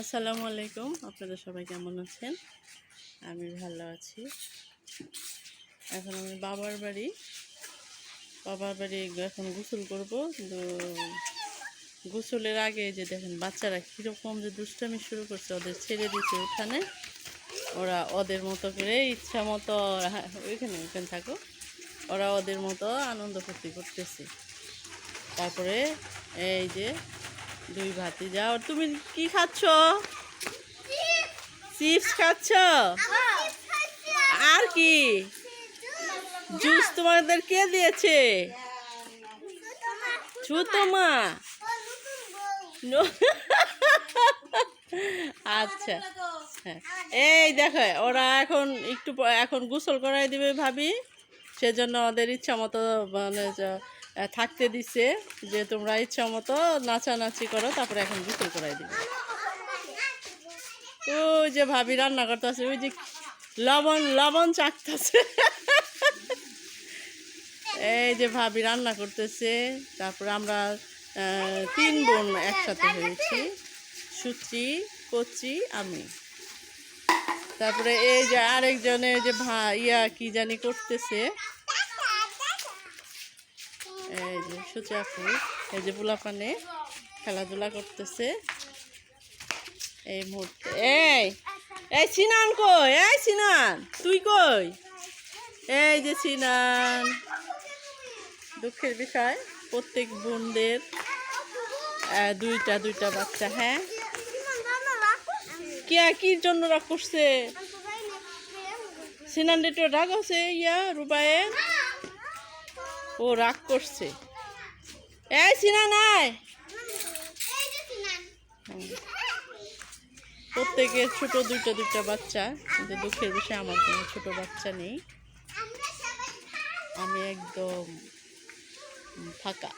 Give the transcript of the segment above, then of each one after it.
আসসালামু আলাইকুম। আপনারা সবাই কেমন আছেন? আমি ভালো আছি। এখন আমি বাবার বাড়ি এখন গোসল করব। কিন্তু গোসলের আগে যে দেখেন বাচ্চারা কীরকম যে দুষ্টামি শুরু করছে, ওদের ছেড়ে দিচ্ছে উঠানে। ওরা ওদের মতো করে ইচ্ছা মতো ওইখানে থাকো, ওরা ওদের মতো আনন্দ ফুর্তি করতেছে। তারপরে এই যে দুই ভাতিজা। তুমি কি খাচ্ছ? চিপস খাচ্ছ? আর কি জুস তোমাদের কে দিয়েছে? ছোট মা। আচ্ছা, হ্যাঁ। এই দেখো ওরা এখন গোসল করাই দিবে ভাবি, সেজন্য ওদের ইচ্ছা মতো মানে থাকতে দিছে যে তোমরা ইচ্ছা মতো নাচানাচি করো, তারপরে এখন গোসল করাই দিবে। ওই যে ভাবি রান্না করতেছে, ওই যে লবণ চাকতেছে। এই যে ভাবি রান্না করতেছে। তারপরে আমরা 3 বোন একসাথে হয়েছি, সুচি, কচি, আমি। তারপরে এই যে আরেকজনে যে কি জানি করতেছে, এই যে সুচি আপু, এই যে পোলাপানে খেলাধুলা করতেছে এই মুহূর্তে। এই সিনান কই? এই সিনান তুই কই? এই যে সিনান। দুঃখের বিষয়, প্রত্যেক বোনদের দুইটা বাচ্চা। হ্যাঁ, কি জন্য রাগ করছে? সিনান একটু রাগ আছে রুবায়ের, ও রাগ করছে। এই সিনান আয়। প্রত্যেকের ছোট দুইটা বাচ্চা, কিন্তু দুঃখের বিষয় আমার কোনো ছোট বাচ্চা নেই। আমি একদম ফাঁকা।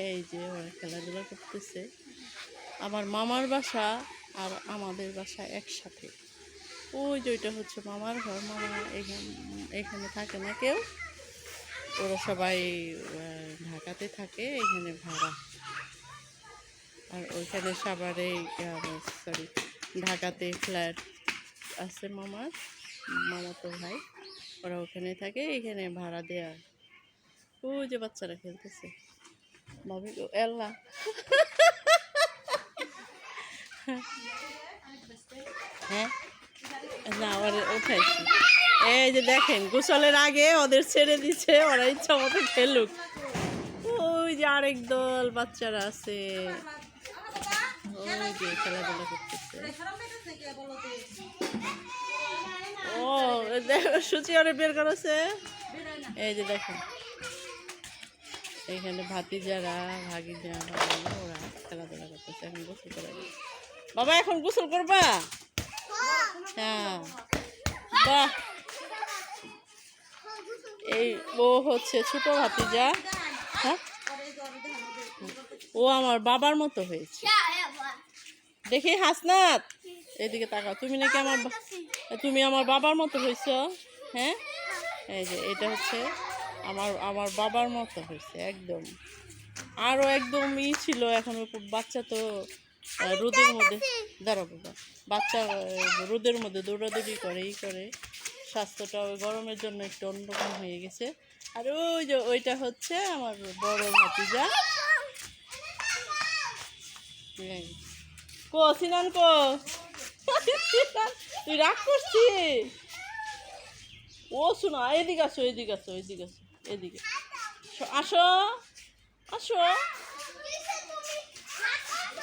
এই যে ওরা খেলাধুলা করতেছে। আমার মামার বাসা আর আমাদের বাসা একসাথে। ওই যে ওইটা হচ্ছে মামার ঘর। মামা এখানে থাকে না কেউ, ওরা সবাই ঢাকাতে থাকে, এখানে ভাড়া। আর ওইখানে সবারই ঢাকাতে ফ্ল্যাট আছে মামাতো ভাই, ওরা ওখানে থাকে, এখানে ভাড়া দেয়া। ওই যে বাচ্চারা খেলতেছে। ভাবি এল্লা হ্যাঁ না, ওরা উঠাইছি। এই যে দেখেন গোসলের আগে ওদের ছেড়ে দিচ্ছে, ওরা ইচ্ছা মতো খেলুক। ওই যে আরেক দল বাচ্চারা আছে, ওই যে খেলাধুলা করতেছে। ও সুচি ওরে বের করেছে। এই যে দেখেন এইখানে ভাতিজারা ওরা খেলাধুলা করতেছে। এখন গোসল করে বাবা, এখন গোসল করবা? হ্যাঁ, বাহ। এই ও হচ্ছে ছোট ভাতিজা। হ্যাঁ, ও আমার বাবার মতো হয়েছে। দেখি হাসনাত, এদিকে তাকাও। তুমি আমার বাবার মতো হয়েছ। হ্যাঁ, এই যে এটা হচ্ছে আমার বাবার মতো হয়েছে একদম। আরও একদম ছিল। এখন বাচ্চা তো রোদের মধ্যে দাঁড়াবো, বাচ্চা রোদের মধ্যে দৌড়াদৌড়ি করে স্বাস্থ্যটা ওই গরমের জন্য একটু অন্যরকম হয়ে গেছে। আর ওই যে ওইটা হচ্ছে আমার বড় ভাতিজা। সিনান তুই রাগ করছিস? ও শোনা, এদিকে আসো। এদিকে আসো।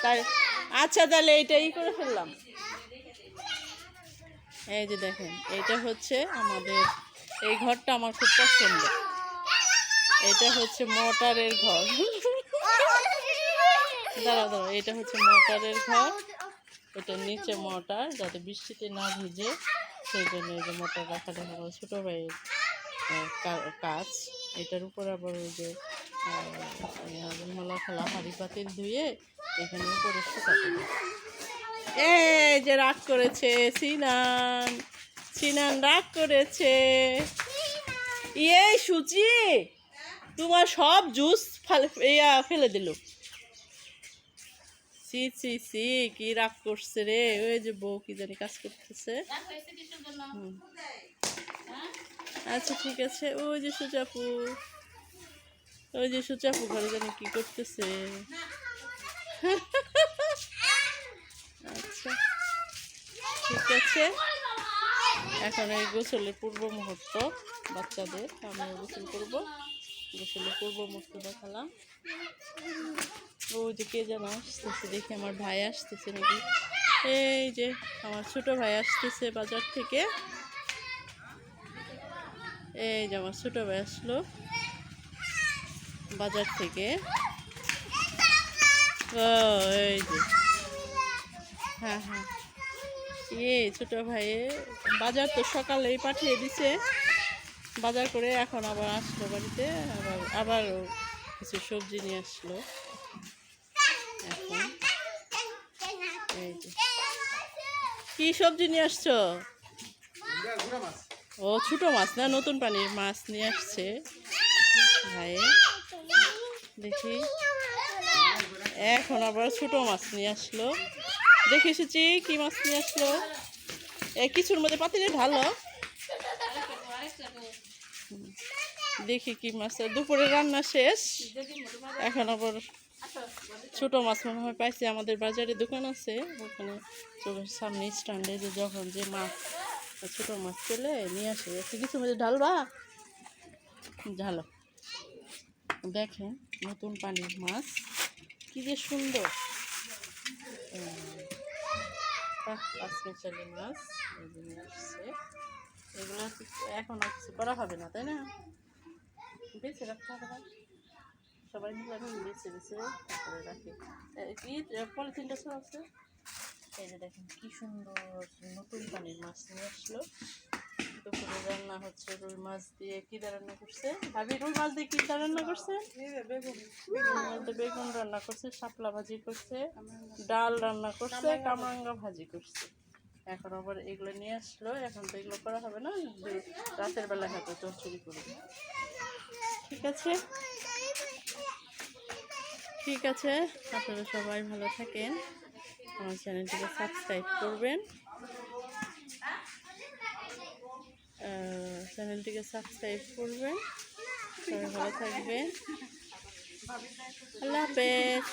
তাই আচ্ছা, তাহলে এইটাই করে ফেললাম। এই যে দেখেন, এইটা হচ্ছে আমাদের এই ঘরটা আমার খুব পছন্দ। এটা হচ্ছে মোটরের ঘর। দাঁড়াও, এটা হচ্ছে মোটরের ঘর। এটার নিচে মোটর, যাতে বৃষ্টিতে না ভিজে সেই জন্য এই যে মোটর রাখাটা আমার ছোটো ভাইয়ের কাজ। এটার উপর আবার ওই যে খোলা হাঁড়ি পাতিল ধুয়ে এখানে উপরে শুকাতে হয়। এই যে রাগ করেছে সিনান রাগ করেছে। সুচি, তোমার সব জুস ফেলে দিল। সি সি সি কি রাগ করছে রে, ওই যে বউ কি জানি কাজ করতেছে। হুম। আচ্ছা ঠিক আছে, ওই যে সুচাপু, ওই যে সুচাপু ঘরে জানি কি করতেছে। আচ্ছা ঠিক আছে, এখন এই গোসলের পূর্ব মুহূর্ত বাচ্চাদের, আমিও গোসল করবো। গোসলের পূর্ব মুহূর্ত দেখালাম। ওই যে কে যেন আসতেছে, দেখি আমার ভাই আসতেছে নাকি। এই যে আমার ছোট ভাই আসতেছে বাজার থেকে। এই যে আমার ছোট ভাই আসলো বাজার থেকে। ও এই যে, হ্যাঁ হ্যাঁ, ছোট ভাই বাজার তো সকালেই পাঠিয়ে দিছে, বাজার করে এখন আবার আসলো বাড়িতে, আবার কিছু সবজি নিয়ে আসলো। এখন এই যে কি সবজি নিয়ে আসছো? ও ছোট মাছ না, নতুন পানির মাছ নিয়ে আসছে ভাই। দেখি এখন আবার ছোট মাছ নিয়ে আসলো। দেখি এসেছি কি মাছ নিয়ে আসলো। কিছুর মধ্যে পাতিলে ঢালো। দেখি কি মাছ। দুপুরে রান্না শেষ, এখন আবার ছোট মাছ মনে হয় পাইছে। আমাদের বাজারে দোকান আছে, ওখানে চোখের সামনে স্ট্যান্ডে যে যখন যে মাছ ছোট মাছ পেলে নিয়ে আসে। কিছুর মধ্যে ঢালবা, ঢালো। দেখেন নতুন পানির মাছ কি যে সুন্দর। পাঁচমিশালি মাছ নিয়ে আসছে। এগুলো এখন আর কিছু করা হবে না, তাই না? বেছে রাখতে হবে না, সবাই মিলে আমি বেছে বেছে তারপরে রাখি। কি পলিথিনটা সব আছে। এই যে দেখেন কি সুন্দর নতুন পানির মাছ নিয়ে আসলো। দুপুরে রান্না হচ্ছে রুই মাছ দিয়ে। কি রান্না করছে ভাবি? রুই মাছ দিয়ে কি রান্না করছে? বেগুন রান্না করছে, শাপলা ভাজি করছে, ডাল রান্না করছে, কামরাঙ্গা ভাজি করছে। এখন আবার এগুলো নিয়ে আসলো, এখন তো এগুলো করা হবে না, রাতের বেলা হাতে চচ্চড়ি করবে। ঠিক আছে, ঠিক আছে, আপনারা সবাই ভালো থাকেন, আমার চ্যানেলটিকে সাবস্ক্রাইব করবেন, চ্যানেলটিকে সাবস্ক্রাইব করবেন। সবাই ভালো থাকবেন, আল্লাহ হাফেজ।